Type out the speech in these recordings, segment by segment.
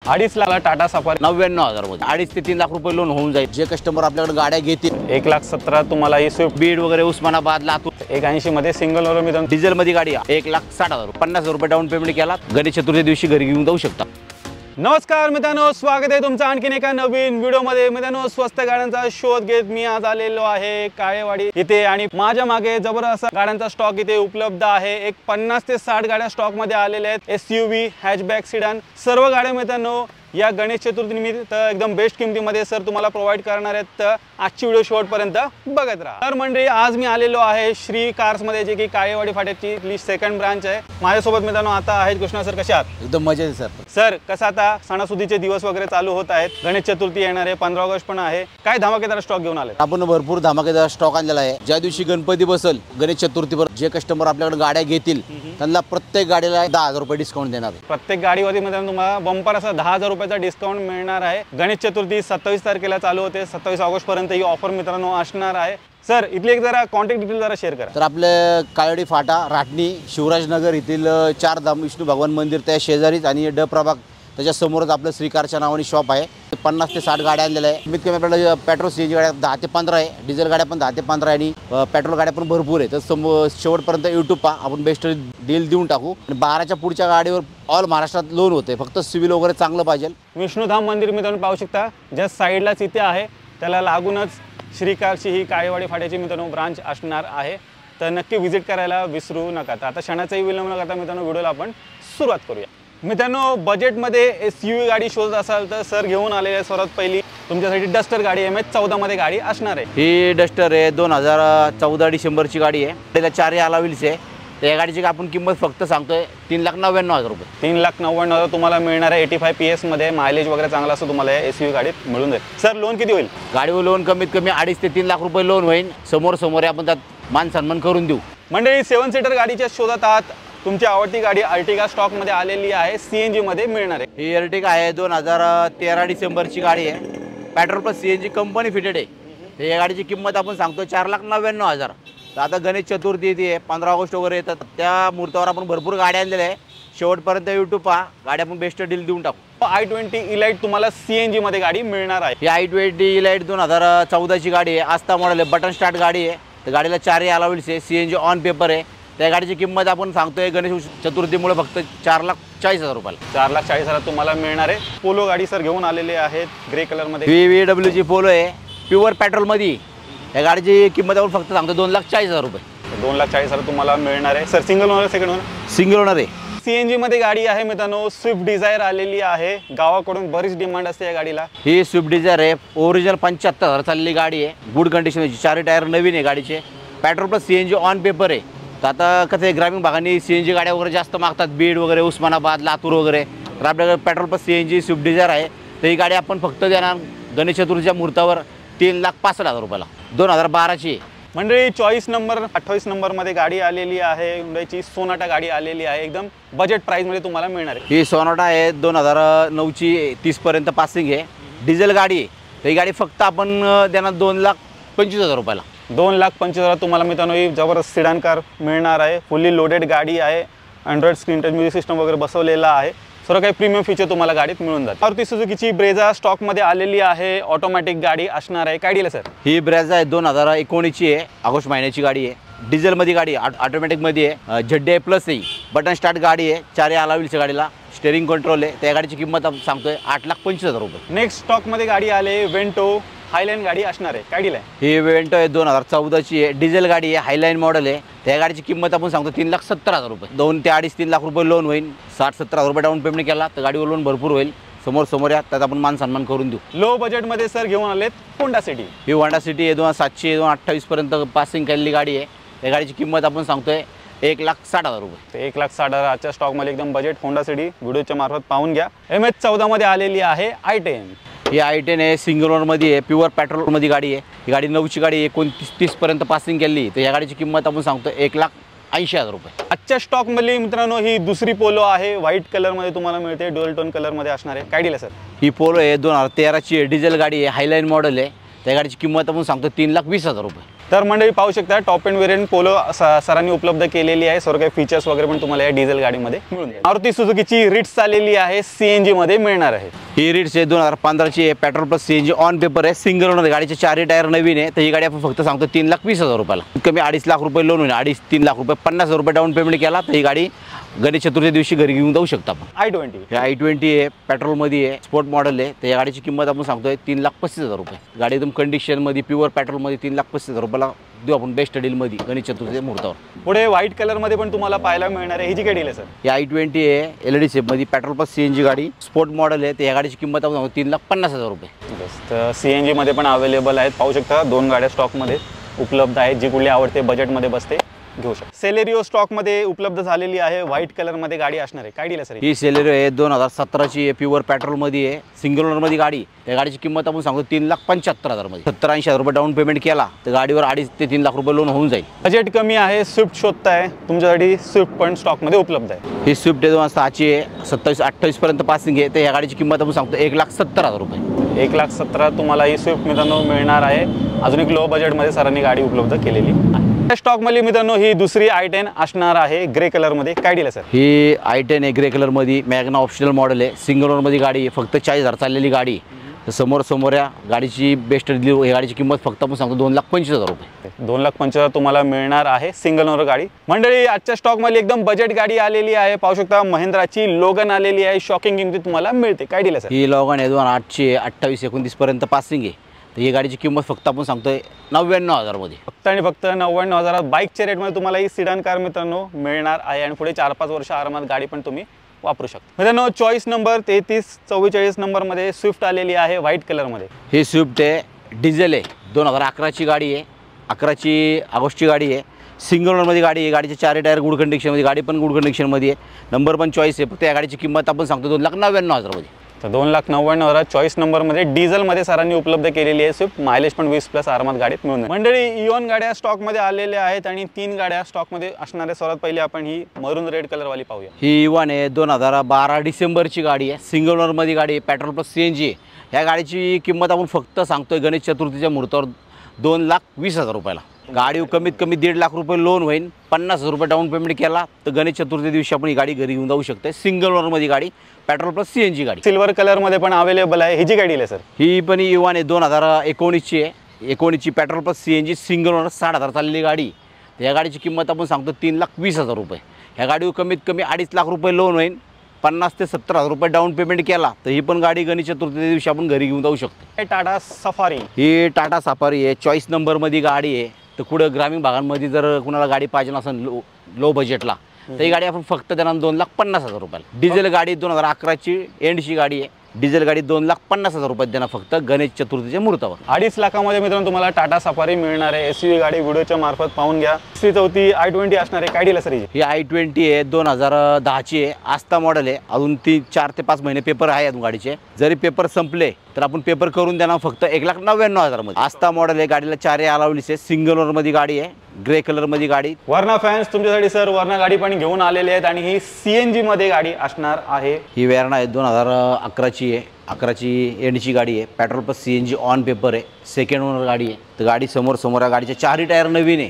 2.5 lakh Tata safari 99,000 मध्ये 2.5 ते 3 लाख रुपये लोन होऊन जाईल। जे कस्टमर आपल्याकडे गाड्या घेतील 1,17,000 तुम्हाला ही स्विफ्ट बीड वगैरे उस्मानाबाद लातूर 180 मध्ये सिंगल ओनर मित्रांनो डिझेल मध्ये गाडी 1,60,000 50,000 रुपये डाऊन पेमेंट केला गणेश चतुर्थी दिवशी घरी घेऊन जाऊ शकता। नमस्कार मित्रांनो, स्वागत आहे तुमचं आणखीन एका नवीन व्हिडिओमध्ये। मित्रांनो, स्वस्त गाड्यांचा शोध घेत मी आज आलेलो आहे काळेवाडी इथे आणि माझ्या मागे जबरदस्त गाड्यांचा स्टॉक इथे उपलब्ध आहे। एक 50 ते 60 गाड्या स्टॉक मध्ये आलेल्या आहेत। एसयूव्ही, हॅचबॅक, सिडान सर्व गाड्या मित्रांनो या गणेश चतुर्थी निमित्त एकदम बेस्ट किमतीमध्ये सर तुम्हाला प्रोव्हाइड करणार आहेत। तर आजची व्हिडिओ शेवटपर्यंत बघत राहा। तर मंडळी, आज मी आलेलो आहे श्री कार्स मध्ये, जे की काळेवाडी फाट्याची सेकंड ब्रांच आहे। माझ्यासोबत मित्रांनो आता आहेत कृष्णा सर। कशा आहात? एकदम मजेत सर। सर कसं आता सणासुदीचे दिवस वगैरे चालू होत आहेत, गणेश चतुर्थी येणार आहे, 15 ऑगस्ट पण आहे, काय धमाकेदार स्टॉक घेऊन आले? आपण भरपूर धमाकेदार स्टॉक आणलेला आहे। ज्या दिवशी गणपती बसल गणेश चतुर्थीवर जे कस्टमर आपल्याकडे गाड्या घेतील त्यांना प्रत्येक गाडीला 10,000 रुपये डिस्काउंट देणार आहे। प्रत्येक गाडीवरती मित्रांनो तुम्हाला बंपर असा 10,000 रुपयाचा डिस्काउंट मिळणार आहे। गणेश चतुर्थी 27 तारखेला चालू होते, 27 ऑगस्ट पर्यंत ही ऑफर मित्रांनो असणार आहे। सर इथली एक जरा कॉन्टॅक्ट डिटेल जरा शेअर करा। तर आपले काळेवाडी फाटा, राटणी, शिवराजनगर येथील 4 धाम विष्णू भगवान मंदिर त्या शेजारीच आणि ड प्रभाग त्याच्या समोरच आपलं श्री कारच्या नावाने शॉप आहे। 50 ते 60 गाड्या आणलेल्या आहे। कमीत कमी आपल्याला पेट्रोल सीएनजी गाड्या 10 ते 15 आहे, डिझेल गाड्या पण 10 ते 15 आणि पेट्रोल गाड्या पण भरपूर आहे। तर शेवटपर्यंत यूट्यूब पहा, आपण बेस्ट डील देऊन टाकू। आणि 12च्या पुढच्या गाडीवर ऑल महाराष्ट्रात लोन होते, फक्त सिव्हिल वगैरे चांगलं पाहिजे। विष्णुधाम मंदिर मित्रांनो पाहू शकता, जस्ट साईडलाच इथे आहे, त्याला लागूनच श्री कारची ही काळेवाडी फाट्याची मित्रांनो ब्रांच असणार आहे। तर नक्की व्हिजिट करायला विसरू नका। तर आता क्षणाचाही विलंब न करता मित्रांनो व्हिडिओला आपण सुरुवात करूया। मित्रांनो, बजेटमध्ये एसयूव्ही गाडी शोधत असाल तर सर घेऊन आलेले सर्वात पहिली तुमच्यासाठी डस्टर गाडी MH14 मध्ये गाडी असणार आहे। ही डस्टर आहे 2014 डिसेंबरची गाडी आहे। त्याला 4 अलॉय व्हील्स आहे। त्या गाडीची आपण किंमत फक्त सांगतोय 3,99,000 रुपये। 3,99,000 तुम्हाला मिळणार आहे। 85 PS मध्ये मायलेज वगैरे चांगला असतो तुम्हाला एसयूव्ही गाडीत मिळून जाईल। सर लोन किती होईल? गाडीवर लोन कमीत कमी 2.5 ते 3 लाख रुपये लोन होईल। समोर आपण त्यात मान सन्मान करून देऊ। मंडळी, 7 सीटर गाडीच्या शोधात आहात, तुमची आवडती गाडी अर्टिगा स्टॉक मध्ये आलेली आहे, CNG मध्ये मिळणार आहे। ही अर्टिगा आहे 2013 डिसेंबरची गाडी आहे। Petrol plus CNG company fitted आहे। तर या गाडीची किंमत आपण सांगतो 4,99,000। तर आता गणेश चतुर्थी येते, 15 ऑगस्ट वगैरे येतात, त्या मुहूर्तावर आपण भरपूर गाड्या आणलेल्या आहे। शेवटपर्यंत यूट्यूब पहा, गाडी आपण बेस्ट डील देऊन टाकू। i20 इलाइट तुम्हाला CNG मध्ये गाडी मिळणार आहे। ही i20 इलाइट 2014ची गाडी आहे, आस्था मॉडेल आहे, बटन स्टार्ट गाडी आहे। तर गाडीला 4 अलॉय व्हील्स आहे, CNG ऑन पेपर आहे। त्या गाडीची किंमत आपण सांगतोय गणेश चतुर्थीमुळे फक्त 4,40,000 रुपयाला। 4,40,000 तुम्हाला मिळणार आहे। पोलो गाडी सर घेऊन आलेले आहेत ग्रे कलर मध्ये। VWची पोलो आहे, प्युअर पेट्रोल मध्ये। या गाडीची किंमत आपण फक्त सांगतो 2,40,000 रुपये। 2,40,000 तुम्हाला मिळणार आहे। Sir single owner second owner? Single owner आहे। CNG मध्ये गाडी आहे मित्रांनो, स्विफ्ट डिझायर आलेली आहे। गावाकडून बरीच डिमांड असते या गाडीला। ही स्विफ्ट डिझायर आहे, ओरिजिनल 75,000 चाललेली गाडी आहे, गुड कंडिशनची, 4 टायर नवीन आहे गाडीचे, petrol plus CNG on paper आहे। तर आता कसं आहे, ग्रामीण भागाने CNG गाड्या वगैरे जास्त मागतात, बीड वगैरे, उस्मानाबाद, लातूर वगैरे। तर आपल्याकडे petrol plus CNG Swift Dzire आहे। तर ही गाडी आपण फक्त देणार गणेश चतुर्थीच्या मुहूर्तावर 3,65,000 रुपयाला, 2012ची। मंडळी, 28 नंबर मध्ये गाडी आलेली आहे, हुंडाईची सोनाटा गाडी आलेली आहे, एकदम बजेट प्राइस मध्ये तुम्हाला मिळणार आहे। ही सोनाटा आहे 2009ची, 30 पर्यंत पासिंग आहे, डिझेल गाडी आहे। तर ही गाडी फक्त आपण देणार 2,25,000 रुपयाला। 2,25,000 तुम्हाला मित्रांनो ही जबरदस्त सिडान कार मिळणार आहे। फुल्ली लोडेड गाडी आहे, Android screen touch music system वगैरे बसवलेला आहे, सर्व काही प्रीमियम फीचर तुम्हाला गाडीत मिळून जाते। मारुती सुझुकीची ब्रेझा स्टॉक मध्ये आलेली आहे, ऑटोमॅटिक गाडी असणार आहे। काय डील सर? ही ब्रेझा आहे 2019ची आहे, ऑगस्ट महिन्याची गाडी आहे, डिझेल मध्ये गाडी आहे, ऑटोमॅटिक मध्ये आहे, ZDI प्लस आहे, बटन स्टार्ट गाडी आहे, 4 अलॉय व्हील्सच्या गाडीला, स्टेअरिंग कंट्रोल आहे। त्या गाडीची किंमत आपण सांगतोय 8,25,000 रुपये। नेक्स्ट स्टॉक मध्ये गाडी आले वेंटो हायलाईन गाडी असणार आहे। काय डील आहे? ही वेंटो आहे 2014ची आहे, डिझेल गाडी आहे, हायलाईन मॉडेल आहे। त्या गाडीची किंमत आपण सांगतो 3,70,000 रुपये। 2 ते 2.5 3 लाख रुपये लोन होईल, 60-70,000 रुपये डाऊन पेमेंट केला तर गाडीवर लोन भरपूर होईल। समोर या, त्यात आपण मान सन्मान करून देऊ। लो बजेट मध्ये सर घेऊन आलेत होंडा सिटी। ही होंडा सिटी आहे, 2,700 2,28 पर्यंत पासिंग केलेली गाडी आहे। त्या गाडीची किंमत आपण सांगतोय 1,60,000 रुपये। 1,60,000 आजच्या स्टॉक मध्ये एकदम बजेट होंडा सिटी व्हिडिओच्या मार्फत पाहून घ्या। MH14 मध्ये आलेली आहे i10। ही i10 आहे, सिंगल ओनर मध्ये आहे, प्युअर पेट्रोल मध्ये गाडी आहे। ही गाडी 9ची गाडी आहे, 29-30 पर्यंत पासिंग केली। तर या गाडीची किंमत आपण सांगतो 1,80,000 रुपये। आजच्या स्टॉक मध्ये मित्रांनो ही दुसरी पोलो आहे, व्हाईट कलर मध्ये तुम्हाला मिळते, ड्युअल टोन कलर मध्ये असणार आहे। काय डील आहे सर? ही पोलो आहे 2013ची आहे, डिझेल गाडी आहे, हायलाईन मॉडेल आहे। त्या गाडीची किंमत आपण सांगतो 3,20,000 रुपये. तर मंडळी पाहू शकता टॉप एंड वेरियंट पोलो सरांनी उपलब्ध केलेली आहे. सर्व काही फीचर्स वगैरे पण तुम्हाला या डिझेल गाडीमध्ये मिळून जाईल. मारुती सुझुकीची रिट्स आलेली आहे, CNG मध्ये मिळणार आहे. ही रिट्स आहे 2015ची आहे, petrol plus CNG on paper आहे, सिंगल ओनर. गाडीचे 4 टायर नवीन आहे. तर ही गाडी आपण फक्त सांगतो 3,20,000 रुपयाला. कमी 2.5 लाख रुपये लोन होईल, 2.5-3 लाख रुपये, 50,000 रुपये डाऊन पेमेंट केला तर ही गाडी गणेश चतुर्थी दिवशी घरी घेऊन जाऊ शकता आपण. i20 हे i20 आहे, पेट्रोलमध्ये आहे, स्पोर्ट मॉडेल आहे. तर या गाडीची किंमत आपण सांगतोय 3,35,000 रुपये. गाडी एकदम कंडिशनमध्ये प्युअर पेट्रोलमध्ये 3,35,000 रुपयाला देऊ आपण बेस्ट डीलमध्ये गणेश चतुर्थी मुहूर्तावर. पुढे व्हाईट कलरमध्ये पण तुम्हाला पाहायला मिळणार आहे. ही जी काय डील आहे सर? ही i20 आहे, LED शेपमध्ये, पेट्रोल प्लस CNG गाडी, स्पोर्ट मॉडेल आहे. तर या गाडीची किंमत आपण सांगतो 3,50,000 रुपये. तर CNG मध्ये पण अवेलेबल आहेत. पाहू शकता 2 गाड्या स्टॉकमध्ये उपलब्ध आहेत. जी कुठली आवडते बजेटमध्ये बसते घेऊ शकता. सेलेरिओ स्टॉकमध्ये उपलब्ध झालेली आहे, व्हाईट कलरमध्ये गाडी असणार आहे. काय डील आहे सर? ही सेलेरिओ आहे, 2017ची आहे, प्युअर पेट्रोलमध्ये आहे, सिंगल ओनरमध्ये गाडी. त्या गाडीची किंमत आपण सांगतो 3,75,000 मध्ये. 70-80,000 रुपये डाऊन पेमेंट केला तर गाडीवर 2.5 ते 3 लाख रुपये लोन होऊन जाईल. बजेट कमी आहे, स्विफ्ट शोधताय, तुमच्यासाठी स्विफ्ट पण स्टॉकमध्ये उपलब्ध आहे. ही स्विफ्ट आहे 2006ची आहे, 27-28 पर्यंत पासिंग आहे. तर या गाडीची किंमत आपण सांगतो 1,70,000 रुपये. 1,70,000 तुम्हाला ही स्विफ्ट मित्रांनो मिळणार आहे. अजून एक लो बजेटमध्ये सरांनी गाडी उपलब्ध केलेली आहे. स्टॉकमध्ये मित्रांनो ही दुसरी i10 असणार आहे ग्रे कलरमध्ये. काय डील आहे सर? ही i10 आहे ग्रे कलरमध्ये, मॅग्ना ऑप्शनल मॉडेल आहे, सिंगल ओनरमध्ये गाडी आहे, फक्त 40,000 चाललेली गाडी. तर समोर या गाडीची बेस्ट डील. ही गाडीची किंमत फक्त आपण सांगतो 2,25,000 रुपये. 2,25,000 तुम्हाला मिळणार आहे सिंगल ओनर गाडी. मंडळी आजच्या स्टॉकमध्ये एकदम बजेट गाडी आलेली आहे. पाहू शकता महिंद्राची लोगन आलेली आहे, शॉकिंग किमतीत तुम्हाला मिळते. काय डील आहे सर? ही लोगन आहे 2008ची आहे, 28-29 पर्यंत पासिंग आहे. तर ही गाडीची किंमत फक्त आपण सांगतोय 99,000 मध्ये. फक्त आणि फक्त 99,000 बाईकच्या रेटमध्ये तुम्हाला ही सिडान कार मित्रांनो मिळणार आहे. आणि पुढे 4-5 वर्ष आरामात गाडी पण तुम्ही वापरू शकता. मित्रांनो चॉईस नंबर 3344 नंबरमध्ये स्विफ्ट आलेली आहे व्हाईट कलरमध्ये. ही स्विफ्ट आहे, डिझेल आहे, 2011ची गाडी आहे, 11 ऑगस्टची गाडी आहे, सिंगल ओनरमध्ये गाडी आहे. गाडीचे 4 टायर गुड कंडिशनमध्ये, गाडी पण गुड कंडिशनमध्ये आहे, नंबर पण चॉईस आहे. फक्त या गाडीची किंमत आपण सांगतो 2,99,000 मध्ये. तर 2,99,000 चॉईस नंबरमध्ये डिझेलमध्ये सरांनी उपलब्ध केलेली आहे स्विफ्ट. मायलेज पण 20+ आरामात गाडीत मिळून जाईल. मंडळी इओन गाड्या स्टॉकमध्ये आलेल्या आहेत आणि 3 गाड्या स्टॉकमध्ये असणार आहे. सर्वात पहिले आपण ही मरून रेड कलरवाली पाहूया. ही इवन आहे, 2012 डिसेंबरची गाडी आहे, सिंगल ओनरमध्ये गाडी आहे, पेट्रोल प्लस CNG आहे. ह्या गाडीची किंमत आपण फक्त सांगतोय गणेश चतुर्थीच्या मुहूर्तावर 2,20,000 रुपयाला. गाडी कमीत कमी 1.5 लाख रुपये लोन होईल, 50,000 रुपये डाऊन पेमेंट केला तर गणेश चतुर्थी दिवशी आपण ही गाडी घरी घेऊन जाऊ शकते. सिंगल ओनरमध्ये गाडी, पेट्रोल प्लस CNG गाडी. सिल्वर कलरमध्ये पण अवेलेबल आहे. ही जी गाडी आहे सर? ही पण इवन आहे, 2019ची आहे, 19ची petrol plus CNG single owner, 60,000 चाललेली गाडी. तर या गाडीची किंमत आपण सांगतो 3,20,000 रुपये. ह्या गाडीवर कमीत कमी 2.5 लाख रुपये लोन होईल, 50,000 ते 70,000 रुपये डाऊन पेमेंट केला तर ही पण गाडी गणेश चतुर्थी दिवशी आपण घरी घेऊन जाऊ शकतो. टाटा सफारी. ही टाटा सफारी आहे, चॉईस नंबरमध्ये गाडी आहे. तर कुठं ग्रामीण भागांमध्ये जर कुणाला गाडी पाहिजे असेल लो बजेटला तर ही गाडी आपण फक्त त्यांना 2,50,000 रुपयाला. डिझेल गाडी 2011ची एंडची गाडी आहे, डिझेल गाडी 2,50,000 रुपयात देणार फक्त गणेश चतुर्थीच्या मुहूर्तावर. 2.5 लाखामध्ये मित्रांनो तुम्हाला टाटा सफारी मिळणार आहे. SUV गाडी व्हिडिओच्या मार्फत पाहून घ्या. 34 i20 असणार आहे. काय डील आहे सर? ही i20 आहे, 2010ची आहे, आस्था मॉडेल आहे. अजून 4 ते 5 महिने पेपर आहे अजून गाडीचे. जरी पेपर संपले तर आपण पेपर करून देणार फक्त 1,99,000 मध्ये. आस्था मॉडेल आहे, गाडीला 4 अलाउलीस आहे, सिंगल ओनरमध्ये गाडी आहे, ग्रे कलरमध्ये गाडी. वर्ना फॅन्स तुमच्यासाठी सर वर्ना गाडी पण घेऊन आलेले आहेत आणि ही CNG मध्ये गाडी असणार आहे. ही वेरणा आहे, 2011ची आहे, 11ची एंडची गाडी आहे, petrol plus CNG on paper आहे, सेकंड ओनर गाडी आहे. तर गाडी समोर या गाडीचे 4 टायर नवीन आहे.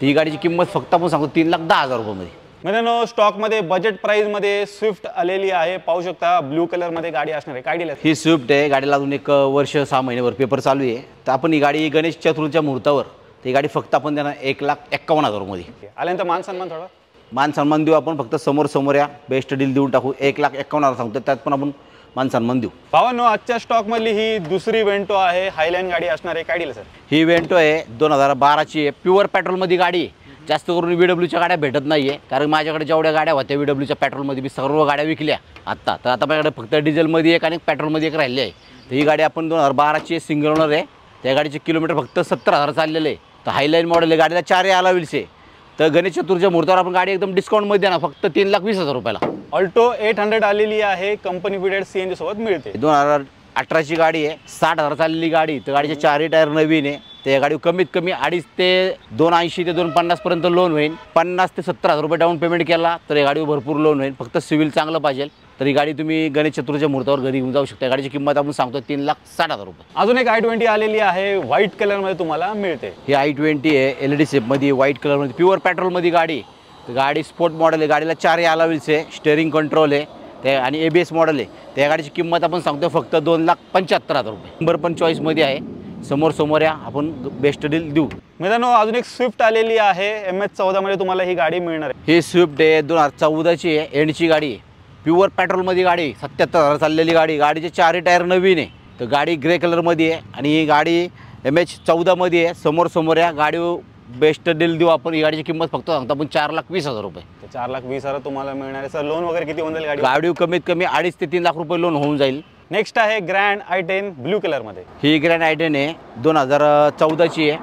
तर ही गाडीची किंमत फक्त आपण सांगतो 3,10,000 रुपयामध्ये. मित्रांनो स्टॉकमध्ये बजेट प्राइसमध्ये स्विफ्ट आलेली आहे. पाहू शकता ब्लू कलरमध्ये गाडी असणार आहे. काय डील आहे? ही स्विफ्ट आहे, गाडीला अजून 1 वर्ष 6 महिन्यावर पेपर चालू आहे. तर आपण ही गाडी गणेश चतुर्थीच्या मुहूर्तावर ती गाडी फक्त आपण त्यांना 1,51,000 मध्ये. आल्यानंतर मान सन्मान थोडा मान सन्मान देऊ आपण. फक्त समोर या बेस्ट डील देऊन टाकू. 1,51,000 सांगतो, त्यात पण आपण मान सन्मान देऊ. भावांनो आजच्या स्टॉकमधली ही दुसरी वेंटो आहे, हायलाईन गाडी असणार आहे. काय डील सर? ही वेंटो आहे, 2012ची आहे, प्युअर पेट्रोलमध्ये गाडी आहे. जास्त करून VWच्या गाड्या भेटत नाही आहे, कारण माझ्याकडे जेवढ्या गाड्या होत्या VWच्या पेट्रोलमध्ये मी सर्व गाड्या विकल्या आत्ता. तर आता माझ्याकडे फक्त डिझेलमध्ये एक आणि पेट्रोलमध्ये एक राहिली आहे. तर ही गाडी आपण 2012ची आहे, सिंगल ओनर आहे. त्या गाडीचे किलोमीटर फक्त 70,000 चाललेले आहे. तर हायलाईन मॉडेल आहे, गाडीला 4 अलाउल्स आहे. तर गणेश चतुर्थीच्या मुहूर्तावर आपण गाडी एकदम डिस्काउंटमध्ये देणार फक्त 3,20,000 रुपयाला. ऑल्टो 800 आलेली आहे, कंपनी फिटेड CNG सोबत मिळते. 2018ची गाडी आहे, 60,000 चाललेली गाडी. तर गाडीचे 4 टायर नवीन आहे. त्या गाडीवर कमीत कमी 2.5 ते 280 ते 250 पर्यंत लोन होईल. 50,000 ते 70,000 रुपये डाऊन पेमेंट केला तर या गाडीवर भरपूर लोन होईल. फक्त सिव्हिल चांगलं पाहिजे. तर ही गाडी तुम्ही गणेश चतुर्थीच्या मुहूर्तावर घरी घेऊन जाऊ शकता। गाडीची किंमत आपण सांगतो 3,60,000 रुपये। अजून एक i20 आलेली आहे, व्हाईट कलरमध्ये तुम्हाला मिळते। ही i20 आहे, LED शेपमध्ये, व्हाईट कलरमध्ये, प्युअर पेट्रोलमध्ये गाडी। तर गाडी स्पोर्ट मॉडेल आहे, गाडीला 4 अलॉय व्हील्स आहे, स्टेअरिंग कंट्रोल आहे ते आणि ABS मॉडेल आहे। त्या गाडीची किंमत आपण सांगतो फक्त 2,75,000 रुपये। नंबर पण चॉईसमध्ये आहे, समोर या आपण बेस्ट डील देऊ। मित्रांनो अजून एक स्विफ्ट आलेली आहे, MS14 मध्ये तुम्हाला ही गाडी मिळणार आहे। ही स्विफ्ट आहे, 2014ची आहे, एंडची गाडी आहे, प्युअर पेट्रोलमध्ये गाडी, 77,000 चाललेली गाडी। गाडीचे 4 टायर नवीन आहे, तर गाडी ग्रे कलरमध्ये आहे आणि ही गाडी MH14 मध्ये आहे। समोर या गाडी बेस्ट डील देऊ आपण। ही गाडीची किंमत फक्त सांगतो आपण 4,20,000 रुपये। 4,20,000 तुम्हाला मिळणार आहे। सर लोन वगैरे किती होऊन जाईल गाडी कमीत कमी 2.5 ते 3 लाख रुपये लोन होऊन जाईल। नेक्स्ट आहे ग्रँड i10 ब्लू कलरमध्ये। ही ग्रँड i10 आहे, 2014ची आहे,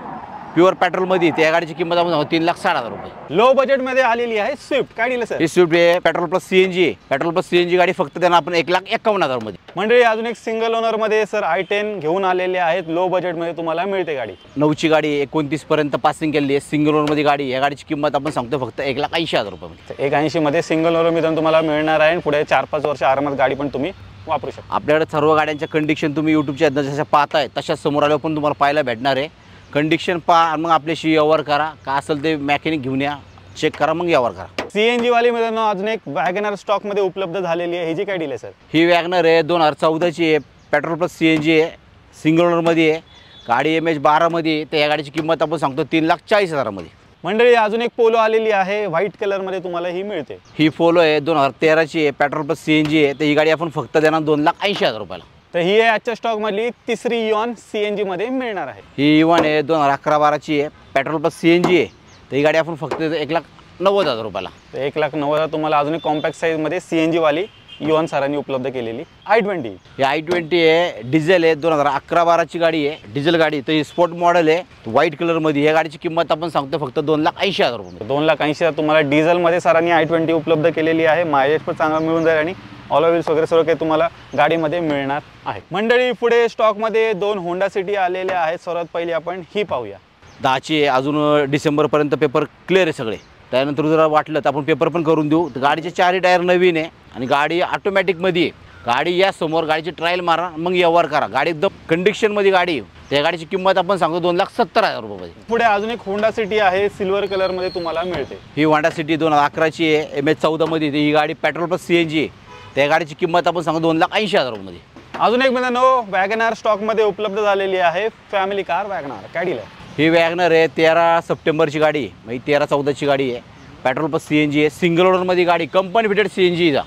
प्युअर पेट्रोलमध्ये। त्या गाडीची किंमत आपण 3,60,000 रुपये। लो बजेटमध्ये आलेली आहे स्विफ्ट। काय दिलं सर? ही स्विफ्ट आहे, पेट्रोल प्लस CNG आहे। पेट्रोल प्लस CNG गाडी फक्त त्यांना आपण 1,51,000 मध्ये। मंडळी अजून एक सिंगल ओनरमध्ये सर i10 घेऊन आलेले आहेत, लो बजेटमध्ये तुम्हाला मिळते गाडी। 9ची गाडी 29 पर्यंत पासिंग केलेली आहे, सिंगल ओनरमध्ये गाडी। या गाडीची किंमत आपण सांगतो फक्त 1,80,000 रुपये। 180 मध्ये सिंगल ओनर मित्रांनो तुम्हाला मिळणार आहे। पुढे 4-5 वर्ष आरामात गाडी पण तुम्ही वापरू शकता। आपल्याकडे सर्व गाड्यांच्या कंडिशन तुम्ही यूट्यूबच्या जशा पाहताय तशाच समोर आल्यावर पण तुम्हाला पाहायला भेटणार आहे। कंडिशन पहा, मग आपल्याशी व्यवहार करा, का असेल ते मेकॅनिक घेऊन या, चेक करा, मग व्यवहार करा। CNG वाली मित्रांनो अजून एक वॅगनर स्टॉकमध्ये उपलब्ध झालेली आहे। ही जी काय डील आहे सर? ही वॅगनर आहे, 2014ची आहे, पेट्रोल प्लस CNG आहे, सिंगल ओनरमध्ये आहे, गाडी MH12 मध्ये आहे। तर या गाडीची किंमत आपण सांगतो 3,40,000 मध्ये। मंडळी अजून एक पोलो आलेली आहे, व्हाईट कलरमध्ये तुम्हाला ही मिळते। ही पोलो आहे, 2013ची आहे, पेट्रोल प्लस CNG आहे। तर ही गाडी आपण फक्त देणार 2,80,000 रुपयाला। तर ही आहे आजच्या स्टॉकमधली तिसरी इऑन CNG मध्ये मिळणार आहे। ही इवन आहे, 2011-12ची आहे, पेट्रोल प्लस CNG आहे। तर ही गाडी आपण फक्त 1,90,000 रुपयाला। तर 1,90,000 तुम्हाला अजून एक कॉम्पॅक्ट साईजमध्ये CNG वाली इऑन सरांनी उपलब्ध केलेली i20। ही i20 आहे, डिझेल आहे, 2011-12ची गाडी आहे, डिझेल गाडी। तर ही स्पोर्ट मॉडेल आहे, व्हाईट कलरमध्ये। या गाडीची किंमत आपण सांगतो फक्त 2,80,000 रुपये। 2,80,000 तुम्हाला डिझेलमध्ये सरांनी i20 उपलब्ध केलेली आहे। मायलेज पण चांगला मिळून जाईल आणि ऑलो व्हील्स वगैरे सर्व काही तुम्हाला गाडीमध्ये मिळणार आहे। मंडळी पुढे स्टॉकमध्ये 2 होंडा सिटी आलेल्या आहेत। सर्वात पहिली आपण ही पाहूया। 10ची आहे, अजून डिसेंबरपर्यंत पेपर क्लिअर आहे सगळे। त्यानंतर जर वाटलं तर आपण पेपर पण करून देऊ। तर गाडीचे 4 टायर नवीन आहे आणि गाडी ऑटोमॅटिकमध्ये आहे। गाडी या समोर गाडीची ट्रायल मारा, मग व्यवहार करा। गाडी एकदम कंडिशनमध्ये गाडी, त्या गाडीची किंमत आपण सांगतो 2,70,000 रुपये। पुढे अजून एक होंडा सिटी आहे, सिल्वर कलरमध्ये तुम्हाला मिळते। ही होंडा सिटी 2011ची आहे, MH14 मध्ये। ही गाडी पेट्रोल प्लस CNG आहे। त्या गाडीची किंमत आपण सांगतो 2,80,000 रुपये। अजून एक मित्रांनो वॅगनार स्टॉकमध्ये उपलब्ध झालेली आहे, फॅमिली कार वॅगनार। काय डील आहे? ही वॅगनर आहे, 13 सप्टेंबरची गाडी आहे, म्हणजे 13-14ची गाडी आहे, पेट्रोल प्लस CNG आहे, सिंगल ओनरमध्ये गाडी, कंपनी फिटेड CNG जा।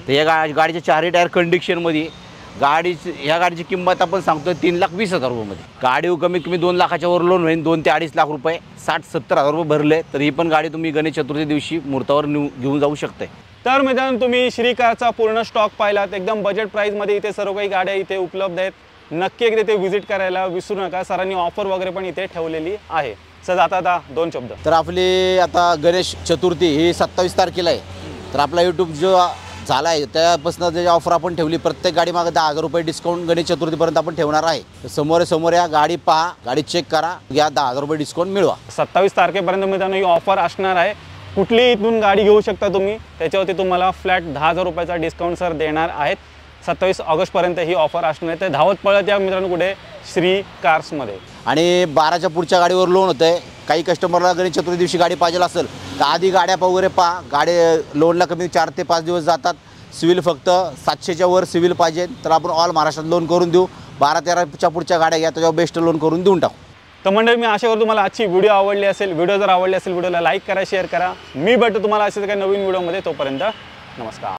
तर या गाडीच्या 4 टायर कंडिशनमध्ये गाडीची, ह्या गाडीची किंमत आपण सांगतो 3,20,000 रुपये। गाडी कमीत कमी 2 लाखाच्या वर लोन होईल, 2 ते 2.5 लाख रुपये, 60-70,000 रुपये भरले तर ही पण गाडी तुम्ही गणेश चतुर्थी दिवशी मुहूर्तावर घेऊन जाऊ शकते। तर मित्रांनो तुम्ही श्री कारचा पूर्ण स्टॉक पाहिलात, एकदम बजेट प्राईसमध्ये इथे सर्व काही गाड्या इथे उपलब्ध आहेत। नक्की एकदा इथे व्हिजिट करायला विसरू नका। सरांनी ऑफर वगैरे पण इथे ठेवलेली आहे। सर आता 2 शब्द। तर आपली आता गणेश चतुर्थी ही 27 तारखेला आहे। तर आपला यूट्यूब जो झाला आहे त्यापासून जे ऑफर आपण ठेवली, प्रत्येक गाडी मागे 10,000 रुपये डिस्काउंट गणेश चतुर्थीपर्यंत आपण ठेवणार आहे। तर समोर या गाडी पहा, गाडी चेक करा, या 10,000 रुपये डिस्काउंट मिळवा। 27 तारखेपर्यंत मित्रांनो ही ऑफर असणार आहे। कुठलीही इथून गाडी घेऊ शकता तुम्ही, त्याच्यावरती तुम्हाला फ्लॅट 10,000 रुपयाचा डिस्काउंट सर देणार आहेत। 27 ऑगस्टपर्यंत ही ऑफर असणार आहे। तर धावत पळत या मित्रांनो कुठे श्री कार्समध्ये। आणि 12च्या पुढच्या गाडीवर लोन होतं आहे। काही कस्टमरला गणेश चतुर्थी दिवशी गाडी पाहिजे असेल तर आधी गाड्या वगैरे पहा। गाडी लोनला कमी 4 ते 5 दिवस जातात। सिव्हिल फक्त 700च्या वर सिव्हिल पाहिजे तर आपण ऑल महाराष्ट्रात लोन करून देऊ। 12-13च्या पुढच्या गाड्या घ्या, त्याच्यावर बेस्ट लोन करून देऊन टाकू। तर मंडळी मी आशा करतो तुम्हाला आजची व्हिडिओ आवडली असेल। व्हिडिओ जर आवडली असेल व्हिडिओला लाईक करा, शेअर करा। मी भेटतो तुम्हाला असेच काही नवीन व्हिडिओमध्ये। तोपर्यंत नमस्कार।